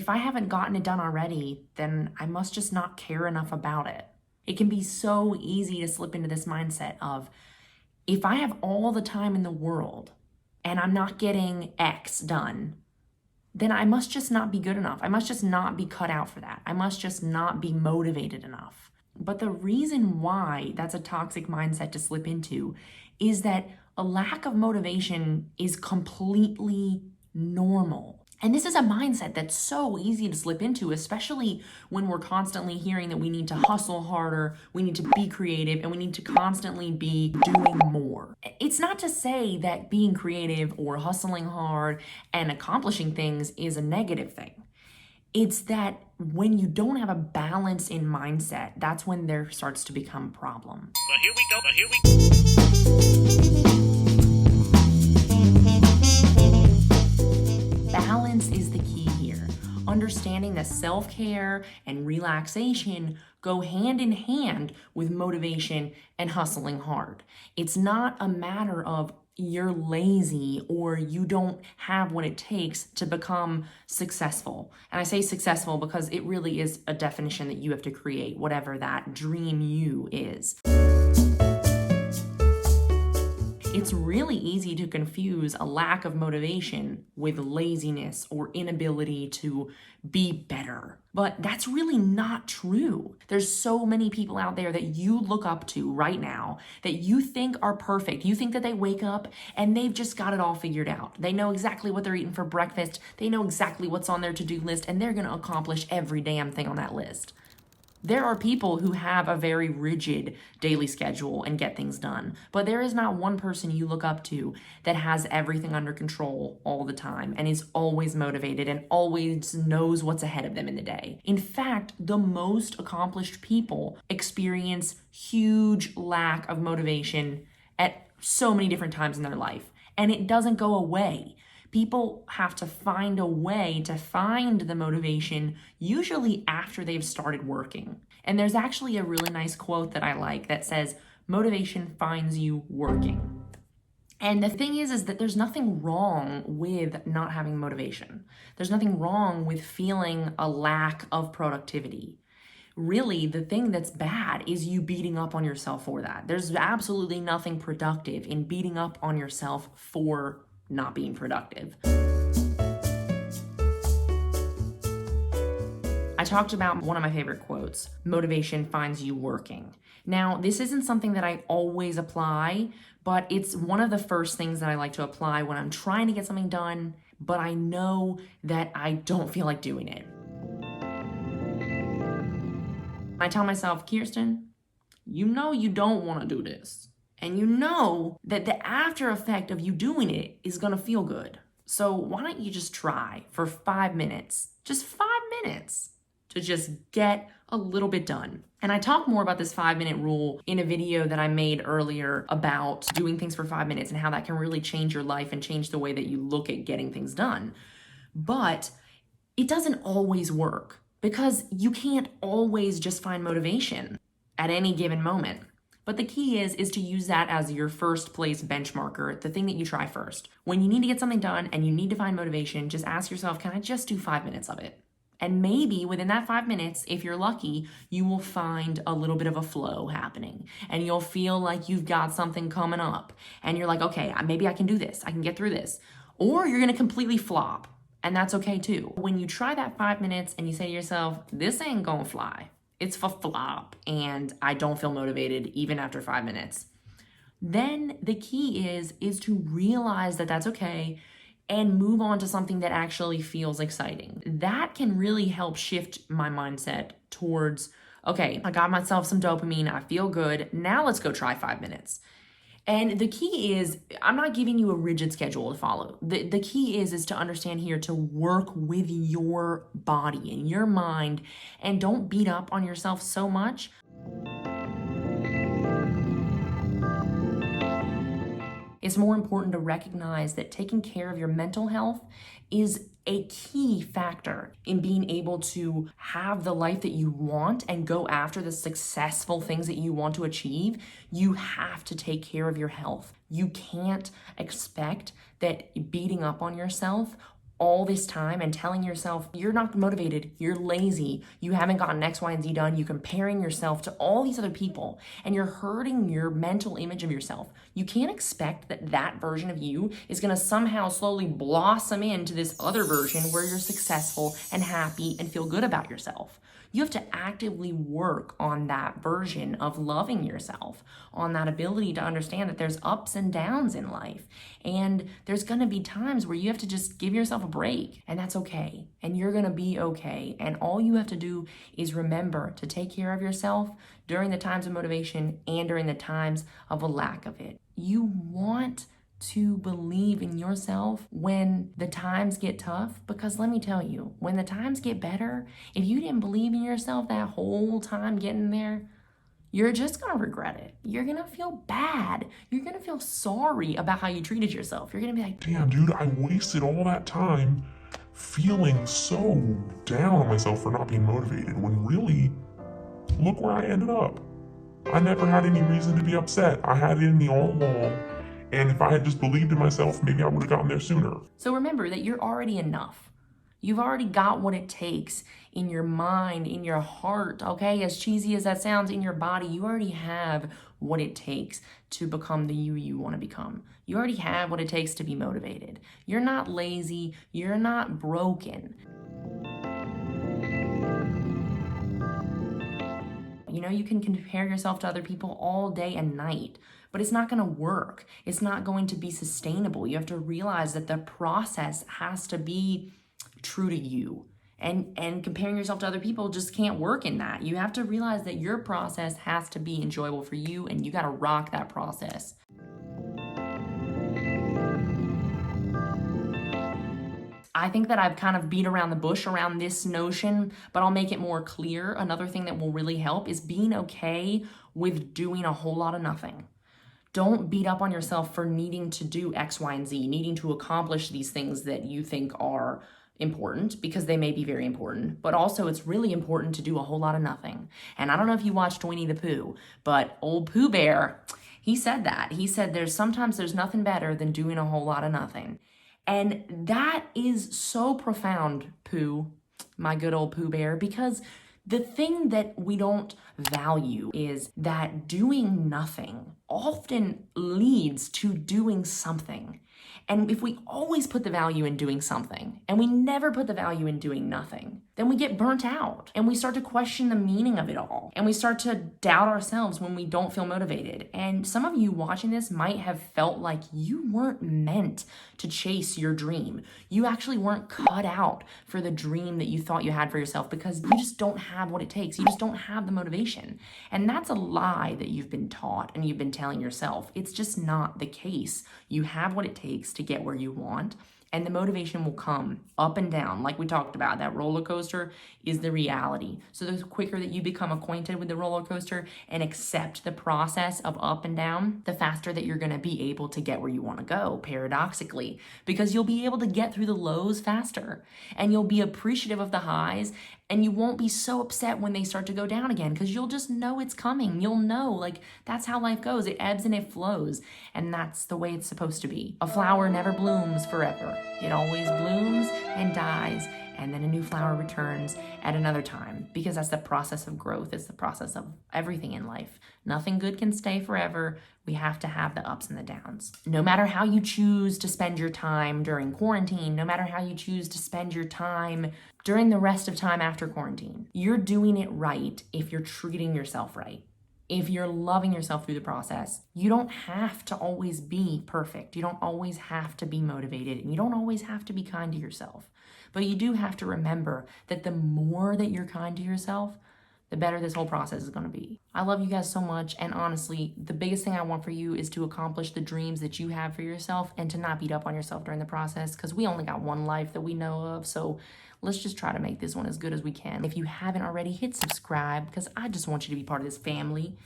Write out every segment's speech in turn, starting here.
if I haven't gotten it done already, then I must just not care enough about it. It can be so easy to slip into this mindset of, if I have all the time in the world and I'm not getting X done, then I must just not be good enough. I must just not be cut out for that. I must just not be motivated enough. But the reason why that's a toxic mindset to slip into is that a lack of motivation is completely normal. And this is a mindset that's so easy to slip into, especially when we're constantly hearing that we need to hustle harder, we need to be creative, and we need to constantly be doing more. It's not to say that being creative or hustling hard and accomplishing things is a negative thing. It's that when you don't have a balance in mindset, that's when there starts to become a problem. But here we go. Balance is the key here. Understanding that self-care and relaxation go hand in hand with motivation and hustling hard. It's not a matter of you're lazy or you don't have what it takes to become successful. And I say successful because it really is a definition that you have to create, whatever that dream you is. It's really easy to confuse a lack of motivation with laziness or inability to be better. But that's really not true. There's so many people out there that you look up to right now that you think are perfect. You think that they wake up and they've just got it all figured out. They know exactly what they're eating for breakfast. They know exactly what's on their to-do list, and they're going to accomplish every damn thing on that list. There are people who have a very rigid daily schedule and get things done, but there is not one person you look up to that has everything under control all the time and is always motivated and always knows what's ahead of them in the day. In fact, the most accomplished people experience huge lack of motivation at so many different times in their life, and it doesn't go away. People have to find a way to find the motivation, usually after they've started working. And there's actually a really nice quote that I like that says, "Motivation finds you working." And the thing is that there's nothing wrong with not having motivation. There's nothing wrong with feeling a lack of productivity. Really, the thing that's bad is you beating up on yourself for that. There's absolutely nothing productive in beating up on yourself for not being productive. I talked about one of my favorite quotes, motivation finds you working. Now, this isn't something that I always apply, but it's one of the first things that I like to apply when I'm trying to get something done, but I know that I don't feel like doing it. I tell myself, Kirsten, you know you don't want to do this. And you know that the after effect of you doing it is going to feel good. So why don't you just try for 5 minutes, just 5 minutes, to just get a little bit done. And I talk more about this 5-minute rule in a video that I made earlier about doing things for 5 minutes and how that can really change your life and change the way that you look at getting things done. But it doesn't always work because you can't always just find motivation at any given moment. But the key is to use that as your first place benchmarker, the thing that you try first. When you need to get something done and you need to find motivation, just ask yourself, can I just do 5 minutes of it? And maybe within that 5 minutes, if you're lucky, you will find a little bit of a flow happening and you'll feel like you've got something coming up and you're like, okay, maybe I can do this. I can get through this. Or you're going to completely flop, and that's okay too. When you try that 5 minutes and you say to yourself, this ain't gonna fly. It's for flop and I don't feel motivated even after 5 minutes. Then the key is to realize that that's okay and move on to something that actually feels exciting. That can really help shift my mindset towards, okay, I got myself some dopamine, I feel good, now let's go try 5 minutes. And the key is, I'm not giving you a rigid schedule to follow. The key is to understand here to work with your body and your mind and don't beat up on yourself so much. It's more important to recognize that taking care of your mental health is a key factor in being able to have the life that you want and go after the successful things that you want to achieve. You have to take care of your health. You can't expect that beating up on yourself all this time and telling yourself you're not motivated, you're lazy, you haven't gotten X, Y, and Z done, you're comparing yourself to all these other people, and you're hurting your mental image of yourself. You can't expect that that version of you is gonna somehow slowly blossom into this other version where you're successful and happy and feel good about yourself. You have to actively work on that version of loving yourself, on that ability to understand that there's ups and downs in life. And there's gonna be times where you have to just give yourself a break, and that's okay. And you're gonna be okay. And all you have to do is remember to take care of yourself during the times of motivation and during the times of a lack of it. You want to believe in yourself when the times get tough, because let me tell you, when the times get better, if you didn't believe in yourself that whole time getting there, you're just gonna regret it. You're gonna feel bad. You're gonna feel sorry about how you treated yourself. You're gonna be like, damn, dude, I wasted all that time feeling so down on myself for not being motivated, when really, look where I ended up. I never had any reason to be upset. I had it in me all along. And if I had just believed in myself, maybe I would have gotten there sooner. So remember that you're already enough. You've already got what it takes in your mind, in your heart, okay? As cheesy as that sounds, in your body, you already have what it takes to become the you want to become. You already have what it takes to be motivated. You're not lazy. You're not broken. You know, you can compare yourself to other people all day and night, but it's not going to work. It's not going to be sustainable. You have to realize that the process has to be true to you. And comparing yourself to other people just can't work in that. You have to realize that your process has to be enjoyable for you, and you got to rock that process. I think that I've kind of beat around the bush around this notion, but I'll make it more clear. Another thing that will really help is being okay with doing a whole lot of nothing. Don't beat up on yourself for needing to do X, Y, and Z, needing to accomplish these things that you think are important, because they may be very important, but also it's really important to do a whole lot of nothing. And I don't know if you watched Winnie the Pooh, but old Pooh Bear, he said that. He said there's nothing better than doing a whole lot of nothing. And that is so profound, Pooh, my good old Pooh Bear, because the thing that we don't value is that doing nothing often leads to doing something. And if we always put the value in doing something and we never put the value in doing nothing, then we get burnt out and we start to question the meaning of it all. And we start to doubt ourselves when we don't feel motivated. And some of you watching this might have felt like you weren't meant to chase your dream. You actually weren't cut out for the dream that you thought you had for yourself, because you just don't have what it takes. You just don't have the motivation. And that's a lie that you've been taught and you've been telling yourself. It's just not the case. You have what it takes to get where you want, and the motivation will come up and down. Like we talked about, that roller coaster is the reality. So the quicker that you become acquainted with the roller coaster and accept the process of up and down, the faster that you're gonna be able to get where you wanna go, paradoxically, because you'll be able to get through the lows faster, and you'll be appreciative of the highs, and you won't be so upset when they start to go down again, because you'll just know it's coming. You'll know, like, that's how life goes. It ebbs and it flows, and that's the way it's supposed to be. A flower never blooms forever. It always blooms and dies, and then a new flower returns at another time, because that's the process of growth. It's the process of everything in life. Nothing good can stay forever. We have to have the ups and the downs. No matter how you choose to spend your time during quarantine, no matter how you choose to spend your time during the rest of time after quarantine, you're doing it right if you're treating yourself right. If you're loving yourself through the process. You don't have to always be perfect. You don't always have to be motivated, and you don't always have to be kind to yourself. But you do have to remember that the more that you're kind to yourself, the better this whole process is going to be. I love you guys so much, and honestly, the biggest thing I want for you is to accomplish the dreams that you have for yourself, and to not beat up on yourself during the process, because we only got one life that we know of. So let's just try to make this one as good as we can. If you haven't already, hit subscribe, because I just want you to be part of this family.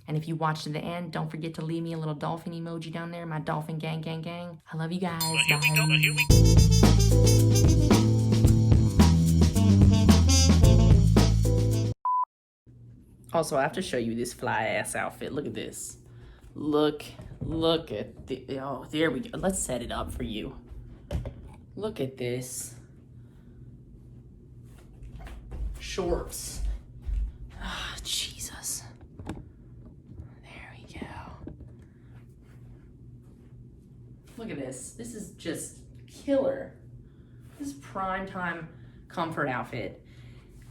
And if you watched to the end, don't forget to leave me a little dolphin emoji down there, my dolphin gang. I love you guys. Here we go. Also, I have to show you this fly ass outfit. Look at this. Look at the, oh, there we go. Let's set it up for you. Look at this. Shorts. Ah, Jesus. There we go. Look at this. This is just killer. This is prime time comfort outfit.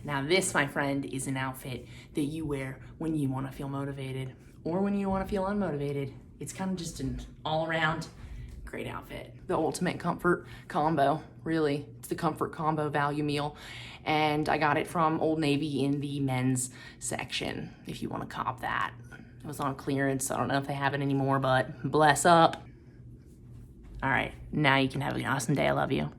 Now this, my friend, is an outfit that you wear when you want to feel motivated or when you want to feel unmotivated. It's kind of just an all-around great outfit. The ultimate comfort combo, really. It's the comfort combo value meal. And I got it from Old Navy in the men's section, if you want to cop that. It was on clearance. I don't know if they have it anymore, but bless up. All right, now you can have an awesome day. I love you.